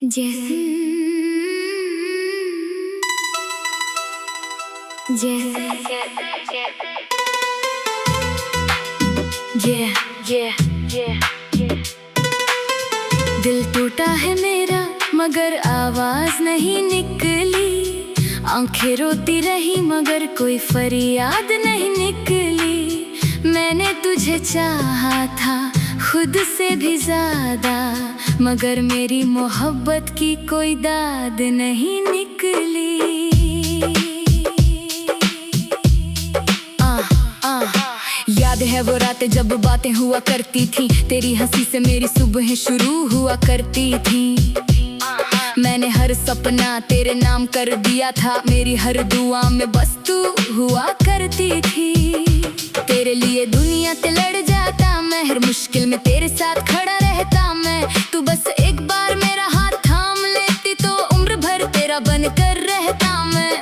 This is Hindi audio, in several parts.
जैसे जैसे दिल टूटा है मेरा मगर आवाज नहीं निकली। आंखें रोती रही मगर कोई फरियाद नहीं निकली। मैंने तुझे चाहा था खुद से भी ज्यादा, मगर मेरी मोहब्बत की कोई दाद नहीं निकली। याद है वो रातें जब बातें हुआ करती थी, तेरी हंसी से मेरी सुबह शुरू हुआ करती थी। मैंने हर सपना तेरे नाम कर दिया था, मेरी हर दुआ में बस तू हुआ करती थी। तेरे लिए दुनिया से लड़ जाता मैं, हर मुश्किल में तेरे साथ खड़ा रहता मैं। तू बस एक बार मेरा हाथ थाम लेती तो उम्र भर तेरा बनकर रहता मैं।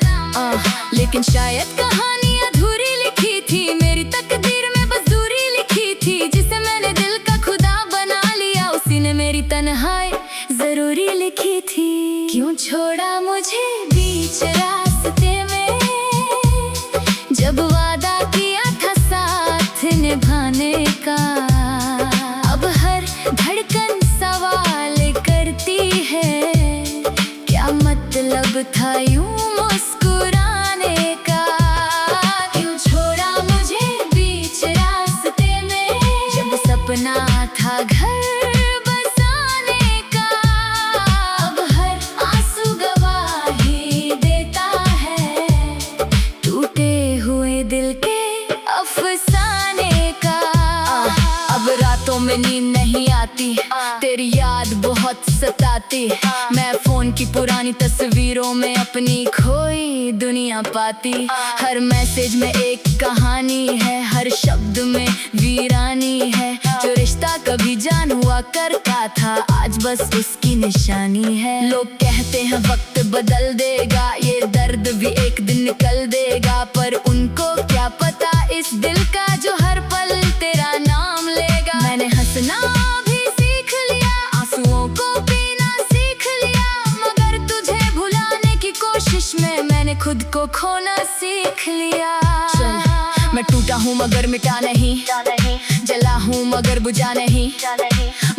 लेकिन शायद कहानी अधूरी लिखी थी, मेरी तकदीर में बस दूरी लिखी थी। जिसे मैंने दिल का खुदा बना लिया, उसी ने मेरी तन्हाई जरूरी लिखी थी। क्यों छोड़ा मुझे बीच रास्ते में, जब वादा किया था साथ निभाने का। अब हर धड़कन सवाल करती है, क्या मतलब था यूं मुस्कुराने का। क्यों छोड़ा मुझे बीच रास्ते में, जब सपना था घर बसाने का। अब हर आंसू गवाही देता है, टूटे हुए दिल के अफसाने का। अब रातों में नींद नहीं आती, तेरी याद बहुत सताती। मैं फोन की पुरानी तस्वीरों में अपनी खोई दुनिया पाती। हर मैसेज में एक कहानी है, हर शब्द में वीरानी है। जो रिश्ता कभी जान हुआ करता था, आज बस उसकी निशानी है। लोग कहते हैं वक्त बदल देगा, ये दर्द भी एक दिन निकल देगा। पर उनको क्या पता इस दिल का जो हर पल तेरा नाम लेगा। मैंने हंसना भी सीख लिया, आंसुओं को पीना सीख लिया, मगर तुझे भुलाने की कोशिश में मैंने खुद को खोना सीख लिया। मैं टूटा हूँ मगर मिटा नहीं, जला हूँ मगर बुझा नहीं।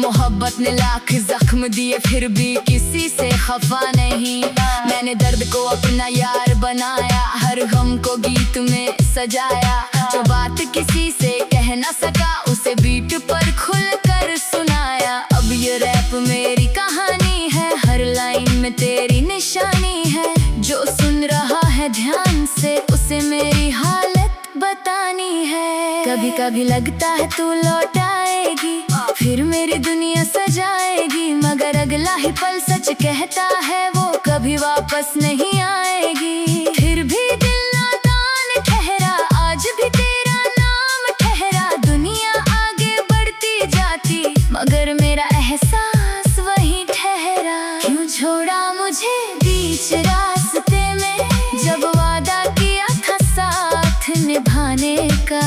मोहब्बत ने लाख जख्म दिए फिर भी किसी से खफा नहीं। मैंने दर्द को अपना यार बनाया, हर गम को गीत में सजाया। जो बात किसी से कह ना सका, उसे बीट पर खुल कर सुनाया। अब ये रैप मेरी कहानी है, हर लाइन में तेरी निशानी है। जो सुन रहा है ध्यान से, उसे मेरी हालत बतानी है। कभी कभी लगता है तू लौट आएगी, फिर मेरी दुनिया सजाएगी, मगर अगला ही पल सच कहता है वो कभी वापस नहीं आएगी। फिर भी दिल नादान ठहरा, आज भी तेरा नाम ठहरा। दुनिया आगे बढ़ती जाती, मगर मेरा एहसास वही ठहरा। क्यों छोड़ा मुझे बीच रास्ते में, जब वादा किया था साथ निभाने का।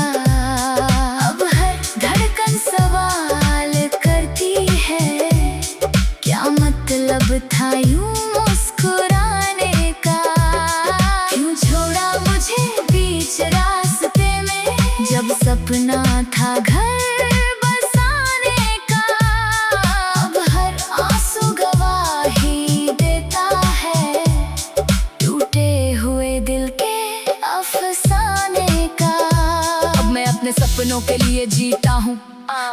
अब हर धड़कन सवाल करती है, क्या मतलब था यूं मुस्कुराने का। क्यों छोड़ा मुझे बीच रास्ते में, जब सपना था घर बसाने का। अब हर आंसू गवाही देता है, टूटे हुए दिल के अफसाने का। अब मैं अपने सपनों के लिए जीता हूँ,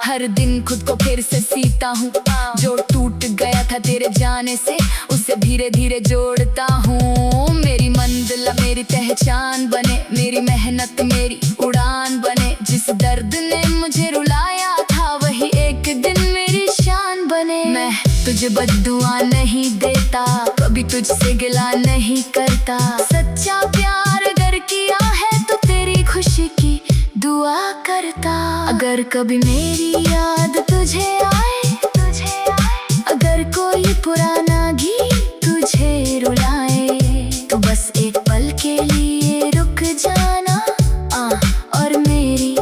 हर दिन खुद को फिर से सीता हूँ। जो टूट गया था तेरे जाने से, उसे धीरे धीरे जोड़ता हूँ। मेरी मंजिल मेरी पहचान बने, मेरी मेहनत मेरी उड़ान बने। जिस दर्द ने मुझे रुलाया था, वही एक दिन मेरी शान बने। मैं तुझे बद्दुआ नहीं देता, कभी तुझसे गिला नहीं करता। सच्चा प्यार अगर किया है तो तेरी खुशी की दुआ करता। अगर कभी मेरी याद तुझे आए, अगर कोई पुराना गीत तुझे रुलाए, तो बस एक पल के लिए रुक जाना, और मेरी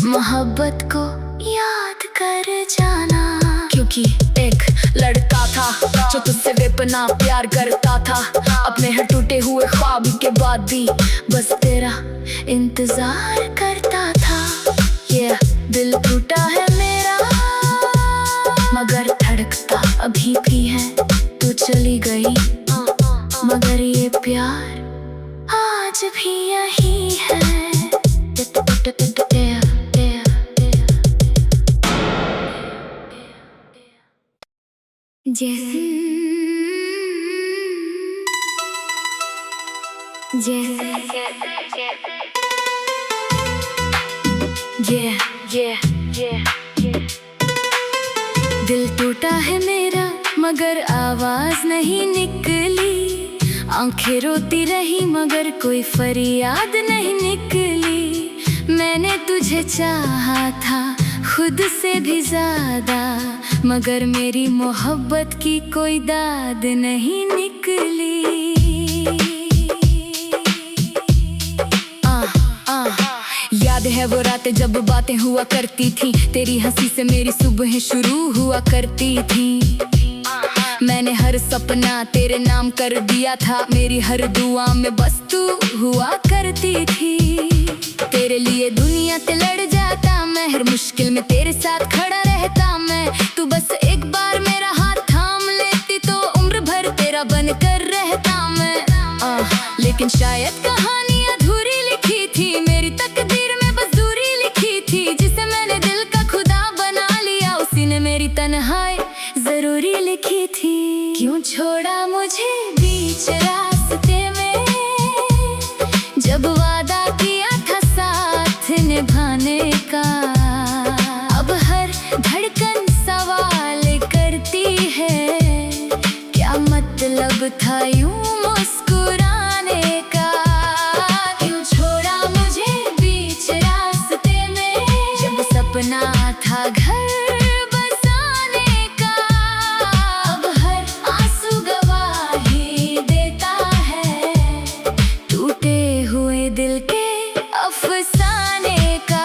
मोहब्बत को याद कर जाना। क्योंकि एक लड़का था जो तुझसे इतना प्यार करता था, अपने हर टूटे हुए ख्वाब के बाद भी बस तेरा इंतजार करता था। ये दिल टूटा है मेरा मगर धड़कता अभी भी है। तू चली गई मगर ये प्यार आज भी यही है। दिल टूटा है मेरा मगर आवाज नहीं निकली, आंखें रोती रही मगर कोई फरियाद नहीं निकली। मैंने तुझे चाहा था खुद से भी ज्यादा, मगर मेरी मोहब्बत की कोई दाद नहीं निकली। याद है वो रातें जब बातें हुआ करती थी, तेरी हंसी से मेरी सुबह शुरू हुआ करती थी। मैंने हर सपना तेरे नाम कर दिया था, मेरी हर दुआ में बस तू हुआ करती थी। तेरे लिए दुनिया से लड़ जाता मैं, हर मुश्किल में तेरे साथ खड़ा रहता मैं। तू बस एक बार मेरा हाथ थाम लेती तो उम्र भर तेरा बनकर रहता मैं। लेकिन शायद कहानी अधूरी लिखी थी, मेरी तकदीर में बस दूरी लिखी थी। जिसे मैंने दिल का खुदा बना लिया, उसी ने मेरी तन्हाई जरूरी लिखी थी। क्यों छोड़ा मुझे बीच रास्ते में, जब वादा किया था साथ निभाने का। अब हर धड़कन सवाल करती है, क्या मतलब था यूं मुस्कुराने का। क्यों छोड़ा मुझे बीच रास्ते में, जब सपना था घर बसाने का। अब हर आंसू गवाही देता है, टूटे हुए दिल के अफसाने का।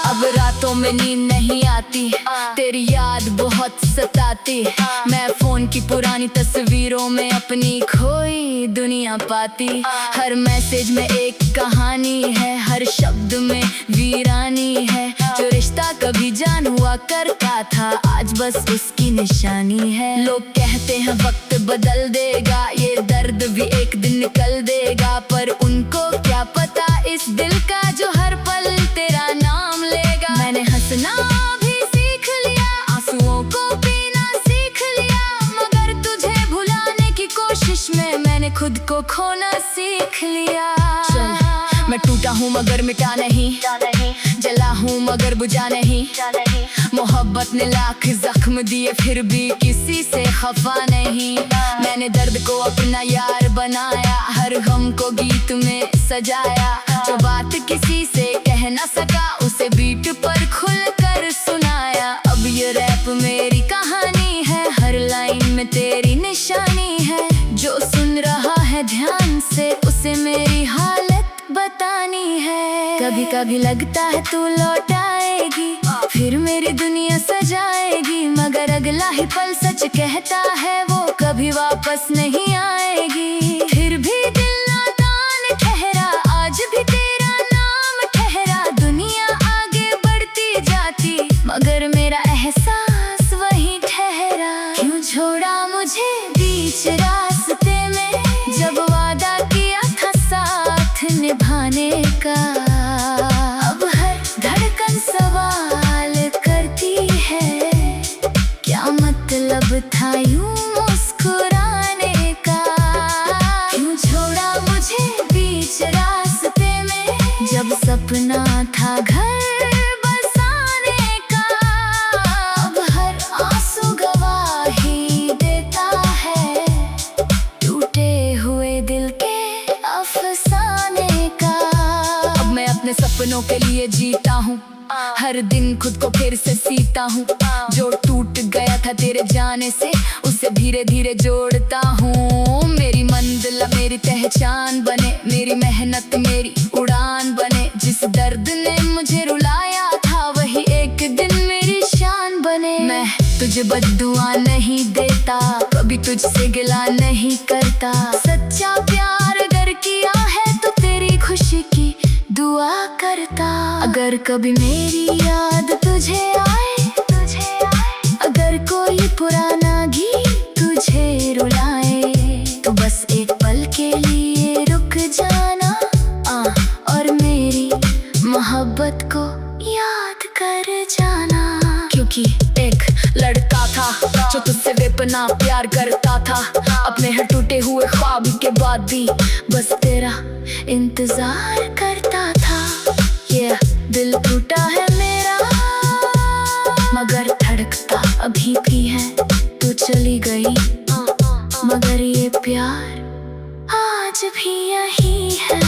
अब रातों में नींद नहीं आती, तेरी याद बहुत सताती। मैं फोन की पुरानी तस्वीरों में अपनी खोई दुनिया पाती। हर मैसेज में एक कहानी है, हर शब्द में वीरानी है। जो रिश्ता कभी जान हुआ करता था, आज बस उसकी निशानी है। लोग कहते हैं वक्त बदल देगा, ये दर्द भी एक दिन निकल देगा। पर उनको क्या पता इस दिल का जो हर पल तेरा नाम लेगा। मैंने हंसना भी सीख लिया, आंसुओं को पीना सीख लिया, मगर तुझे भुलाने की कोशिश में मैंने खुद को खोना सीख लिया। मैं टूटा हूँ मगर मिटा नहीं, जला हूँ मगर बुझा नहीं। मोहब्बत ने लाख जख्म दिए फिर भी किसी से खफा नहीं। मैंने दर्द को अपना यार बनाया, हर गम को गीत में सजाया। जो बात किसी से कह न सका, उसे बीट पर खुल कर सुनाया। अब ये रैप मेरी कहानी है, हर लाइन में तेरी निशानी है। जो सुन रहा है ध्यान से, उसे मेरी हालत बतानी है। कभी कभी लगता है तू लौट आएगी, फिर मेरी दुनिया सजाएगी, मगर अगला ही पल सच कहता है वो कभी वापस नहीं आएगी। फिर भी दिल नादान ठहरा, आज भी तेरा नाम ठहरा। दुनिया आगे बढ़ती जाती, मगर मेरा एहसास वही ठहरा। क्यों छोड़ा मुझे बीच रास्ते में, जब वादा किया था साथ निभाने का। अब हर धड़कन सवाल करती है, क्या मतलब था यूं मुस्कुराने का। क्यों छोड़ा मुझे बीच रास्ते में, जब सपना था घर बसाने का। अब हर आंसू गवाही देता है, टूटे हुए दिल के अफसाने का। अब मैं अपने सपनों के लिए जीता हूँ, हर दिन खुद को फिर से सीता हूँ। जो टूट गया था तेरे जाने से, उसे धीरे धीरे जोड़ता हूँ। मेरी मंजिल मेरी पहचान बने, मेरी मेहनत मेरी उड़ान बने। जिस दर्द ने मुझे रुलाया था, वही एक दिन मेरी शान बने। मैं तुझे बद्दुआ नहीं देता, कभी तुझसे गिला नहीं करता। सच्चा प्यार अगर किया है तो तेरी खुशी की दुआ करता। अगर कभी मेरी याद तुझे आए, अगर कोई पुराना गीत तुझे रुलाए, तो बस एक पल के लिए रुक जाना और मेरी मोहब्बत को याद कर जाना। क्योंकि एक लड़का था जो तुझसे बेपनाह प्यार करता था, अपने हर टूटे हुए ख्वाब के बाद भी बस तेरा इंतजार करता था। ये दिल टूटा है मेरा मगर धड़कता अभी भी है। तू चली गई मगर ये प्यार आज भी यही है।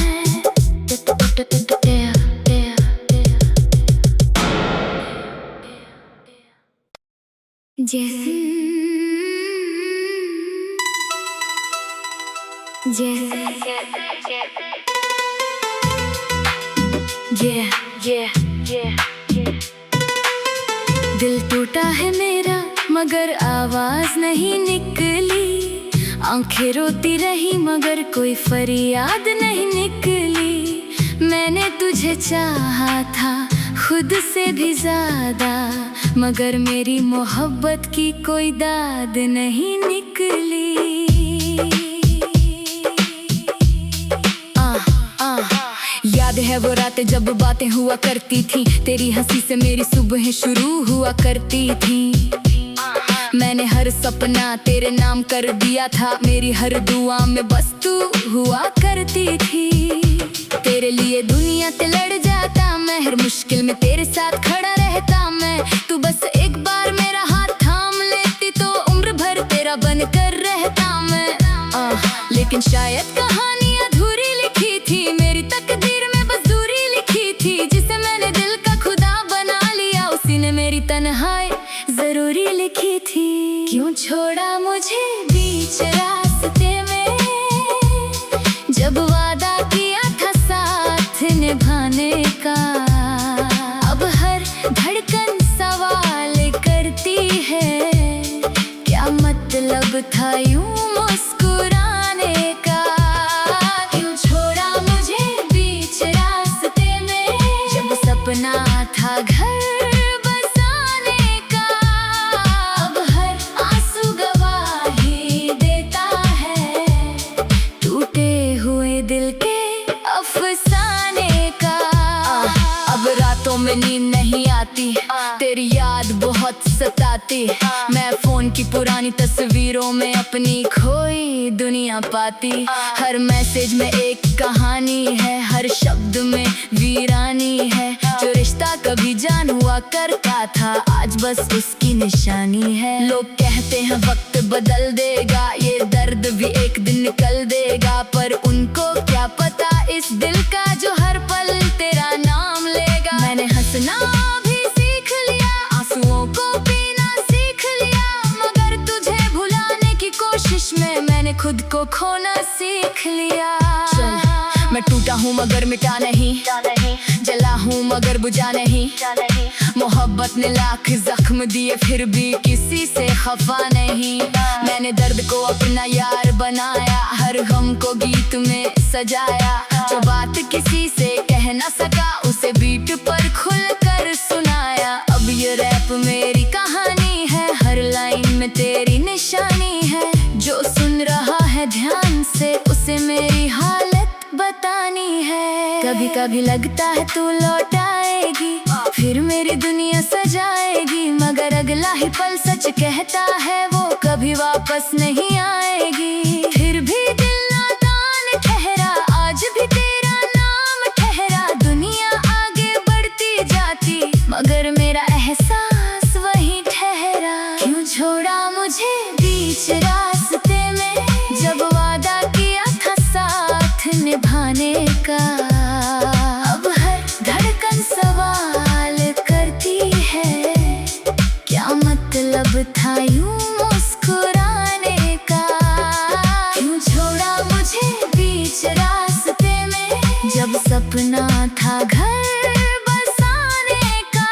दिल टूटा है मेरा मगर आवाज नहीं निकली। आंखें रोती रही मगर कोई फरियाद नहीं निकली। मैंने तुझे चाहा था खुद से भी ज्यादा, मगर मेरी मोहब्बत की कोई दाद नहीं निकली। याद है वो रातें जब बातें हुआ करती थी, तेरी हंसी से मेरी सुबह शुरू हुआ करती थी। मैंने हर सपना तेरे नाम कर दिया था, मेरी हर दुआ में बस तू हुआ करती थी। तेरे लिए दुनिया से लड़ जाता मैं, हर मुश्किल में तेरे साथ खड़ा रहता मैं। तू बस एक बार मेरा हाथ थाम लेती तो उम्र भर तेरा बनकर रहता मैं। लेकिन शायद कहानी अधूरी लिखी थी, मेरी तकदीर में बस दूरी लिखी थी। जिसे मैंने दिल का खुदा बना लिया, उसी ने मेरी तन्हाई जरूरी लिखी थी। क्यों छोड़ा मुझे बीच रास्ते में, जब वादा किया था साथ निभाने का। अब हर धड़कन सवाल करती है, क्या मतलब था यूं मुस्कुराने का। क्यों छोड़ा मुझे बीच रास्ते में, जब सपना था घर बसाने का। अब हर आंसू गवाही देता है, टूटे हुए दिल के अफसाने का। अब रातों में नींद नहीं आती, तेरी याद बहुत सताती। मैं फोन की पुरानी तस्वीरों में अपनी खोई दुनिया पाती। हर मैसेज में एक कहानी है, हर शब्द में वीरानी है। जो रिश्ता कभी जान हुआ करता था, आज बस उसकी निशानी है। लोग कहते हैं वक्त बदल देगा, ये दर्द भी एक दिन निकल देगा। पर उनको क्या पता इस दिल का जो हर पल तेरा नाम लेगा। मैंने हंसना भी सीख लिया, आंसुओं को पीना सीख लिया, मगर तुझे भुलाने की कोशिश में मैंने खुद को खोना सीख लिया। मैं टूटा हूँ मगर मिटा नहीं, जला हूँ मगर बुझा नहीं। मोहब्बत ने लाख जख्म दिए फिर भी किसी से खफा नहीं। मैंने दर्द को अपना यार बनाया, हर गम को गीत में सजाया। जो बात किसी से कह न सका, उसे बीट पर खुल कर सुनाया। अब ये रैप मेरी कहानी है, हर लाइन में तेरी निशानी है। जो सुन रहा है ध्यान से, उसे मेरी हालत बतानी है। कभी कभी लगता है तू लौट आएगी, फिर मेरी दुनिया सजाएगी। मगर अगला ही पल सच कहता है, वो कभी वापस नहीं आएगी। फिर भी दिल नादान ठहरा, आज भी तेरा नाम ठहरा। दुनिया आगे बढ़ती जाती, मगर मेरा एहसास वही ठहरा। क्यों छोड़ा मुझे बीच रास्ते में, जब वादा किया था साथ निभाने का। अब हर धड़कन सवाल करती है, क्या मतलब था यूं मुस्कुराने का। क्यों छोड़ा मुझे बीच रास्ते में, जब सपना था घर बसाने का।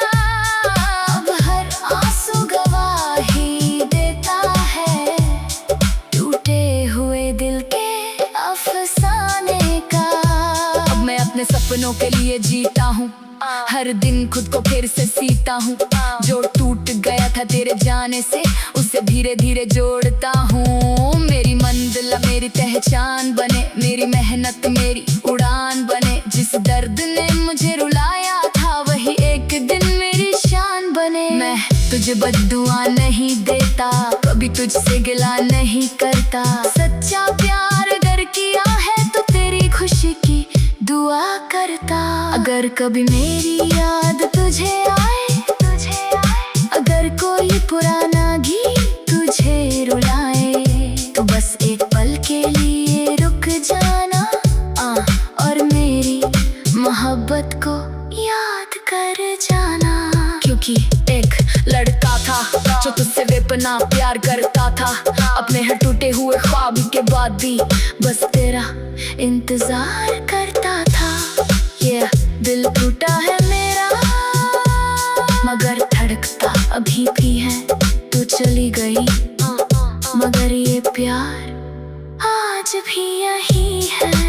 अब हर आंसू गवाही देता है, सपनों के लिए जीता हूँ, हर दिन खुद को फिर से सीता हूँ। जो टूट गया था तेरे जाने से, उसे धीरे धीरे जोड़ता हूँ। मेरी मंजिल मेरी पहचान बने, मेरी मेहनत मेरी उड़ान बने। जिस दर्द ने मुझे रुलाया था, वही एक दिन मेरी शान बने। मैं तुझे बद्दुआ नहीं देता, कभी तुझसे गिला नहीं करता। सच्चा प्यार अगर किया है तो तेरी खुशी की दुआ करता। अगर कभी मेरी याद तुझे आए, अगर कोई पुराना गीत तुझे रुलाए, तो बस एक पल के लिए रुक जाना और मेरी मोहब्बत को याद कर जाना। क्योंकि एक लड़का था जो तुझसे बेपनाह प्यार करता था, अपने हर टूटे हुए ख्वाब के बाद भी बस तेरा इंतजार करता था। ये दिल टूटा है मेरा, मगर धड़कता अभी भी है। तू चली गई मगर ये प्यार आज भी यही है।